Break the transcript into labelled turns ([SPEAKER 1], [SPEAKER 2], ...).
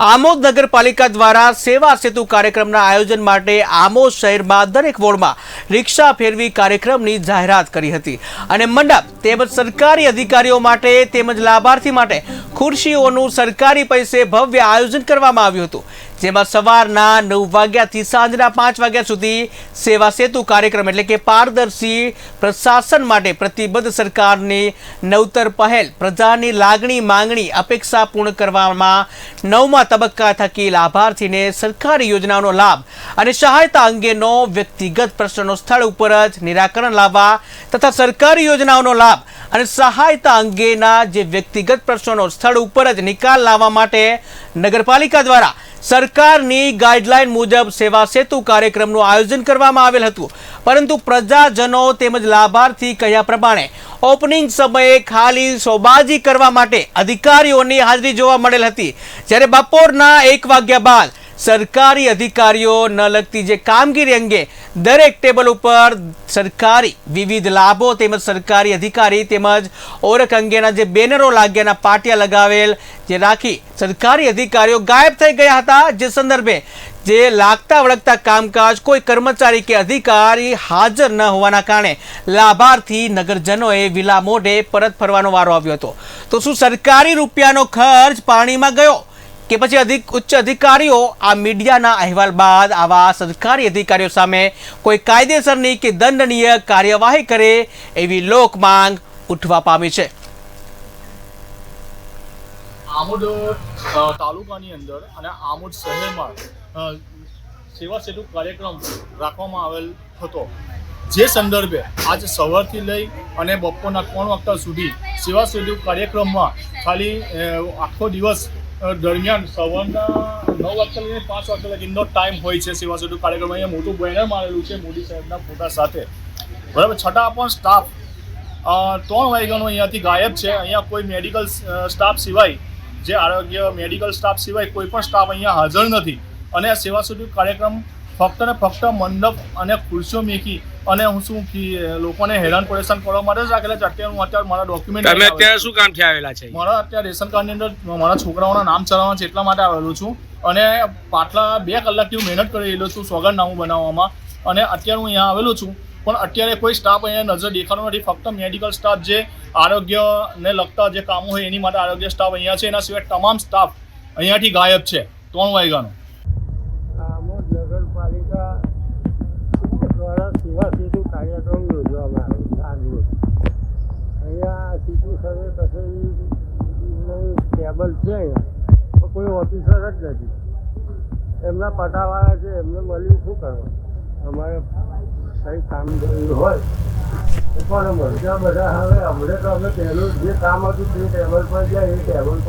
[SPEAKER 1] આમોદ નગરપાલિકા દ્વારા સેવા સેતુ કાર્યક્રમના આયોજન માટે આમોદ શહેરમાં દરેક વોર્ડમાં રિક્ષા ફેરવી કાર્યક્રમની જાહેરાત કરી હતી અને મંડપ તેમજ સરકારી અધિકારીઓ માટે તેમજ લાભાર્થી માટે ખુરશીઓનું સરકારી પૈસે ભવ્ય આયોજન કરવામાં આવ્યું હતું, જેમાં સવારના 9 વાગ્યાથી સાંજના 5 વાગ્યા સુધી સેવા સેતુ કાર્યક્રમ એટલે કે પારદર્શી પ્રશાસન માટે પ્રતિબદ્ધ સરકારની નવતર પહેલ પ્રજાની લાગણી માંગણી અપેક્ષા પૂર્ણ કરવામાં 9મા તબક્કા થકી લાભાર્થીને સરકારી યોજનાઓનો લાભ અને સહાયતા અંગેનો વ્યક્તિગત પ્રશ્નનો સ્થળ ઉપર જ નિરાકરણ લાવવા તથા સરકારી યોજનાઓનો લાભ અને સહાયતા અંગેના જે વ્યક્તિગત પ્રશ્નોનો સ્થળ ઉપર જ નિકાલ લાવવા માટે નગરપાલિકા દ્વારા સરકારની ગાઈડલાઈન મુજબ સેવા સેતુ કાર્યક્રમનું આયોજન કરવામાં આવેલ હતું, પરંતુ પ્રજાજનો તેમજ લાભાર્થી કહ્યા પ્રમાણે ઓપનિંગ સમયે ખાલી શોબાજી કરવા માટે અધિકારીઓની હાજરી જોવા મળેલ હતી, જ્યારે બપોરના 1 વાગ્યા બાદ સરકારી અધિકારીઓ ન લગતી જે કામગીરી અંગે દરેક ટેબલ ઉપર સરકારી વિવિધ લાભો તેમજ સરકારી અધિકારી તેમજ ઓળખ અંગેના જે બેનરો લાગ્યાના પાટિયા લગાવેલ જે રાખી સરકારી અધિકારીઓ ગાયબ થઈ ગયા હતા, જે સંદર્ભે જે લાગતા વળગતા કામકાજ કોઈ કર્મચારી કે અધિકારી હાજર ન હોવાના કારણે લાભાર્થી નગરજનોએ વિલા મોઢે પરત ફરવાનો વારો આવ્યો હતો. તો શું સરકારી રૂપિયાનો ખર્ચ પાણીમાં ગયો કે પછી ઉચ્ચ અધિકારીઓ આ મીડિયાના અહેવાલ બાદ આવા સરકારી અધિકારીઓ સામે કોઈ કાયદેસરની કે દંડનીય કાર્યવાહી કરે એવી લોક માંગ ઉઠવા પામી છે.
[SPEAKER 2] આમોદ તાલુકાની અંદર અને આમોદ શહેરમાં સેવા સેતુ કાર્યક્રમ રાખવામાં આવેલ હતો, જે સંદર્ભે આજ સવારથી લઈ અને બપોરના 3 વાગ્યા સુધી સેવા સેતુ કાર્યક્રમમાં ખાલી આખો દિવસ દરમિયાન સવારના 9 વાગ્યા લઈને 5 વાગ્યા લગીનો ટાઈમ હોય છે સેવા સેતુ કાર્યક્રમ. અહીંયા મોટું બેનર મારેલું છે મોદી સાહેબના ફોટા સાથે, બરાબર. છતાં પણ સ્ટાફ 3 વાગ્યાનો અહીંયાથી ગાયબ છે. અહીંયા કોઈ મેડિકલ સ્ટાફ સિવાય જે આરોગ્ય મેડિકલ સ્ટાફ સિવાય કોઈ પણ સ્ટાફ અહીંયા હાજર નથી અને આ સેવા સેતુ કાર્યક્રમ ફક્ત ને ફક્ત મંડપ અને ખુરશીઓ મૂકી અને હું શું લોકોને હેરાન પરેશાન કરવા માટે જ રાખેલા છે. અત્યારે મારા ડોક્યુમેન્ટ
[SPEAKER 3] તમે અત્યારે શું કામથી આવેલા છે?
[SPEAKER 2] મારા અત્યારે રેશન કાર્ડની અંદર મારા છોકરાઓના નામ ચલાવવાના છે, એટલા માટે આવેલો છું અને પાછલા 2 કલાકથી હું મહેનત કરી રહેલો છું સોગંદનામું બનાવવામાં અને અત્યારે હું અહીંયા આવેલો છું, પણ અત્યારે કોઈ સ્ટાફ અહીંયા નજર દેખાતો નથી. ફક્ત મેડિકલ સ્ટાફ જે આરોગ્યને લગતા જે કામો હોય એની માટે આરોગ્ય સ્ટાફ અહીંયા છે, એના સિવાય તમામ સ્ટાફ અહીંયાથી ગાયબ છે 3 વાગ્યાનો.
[SPEAKER 4] આમોદ નગરપાલિકા દ્વારા સેવા સેતુ કાર્યક્રમ યોજવામાં આવ્યો છે. અહીંયા સીટી સર્વે કચેરીનું ટેબલ છે, અહીંયા કોઈ ઓફિસર જ નથી. એમના પટાવાળા છે, એમને મળી શું કરવાનું? અમારે કંઈ કામગીરી હોય તો કોને મળે? ત્યાં બધા હવે અમને તો અમે પહેલું જે કામ હતું તે ટેબલ પર જાય એ ટેબલ પર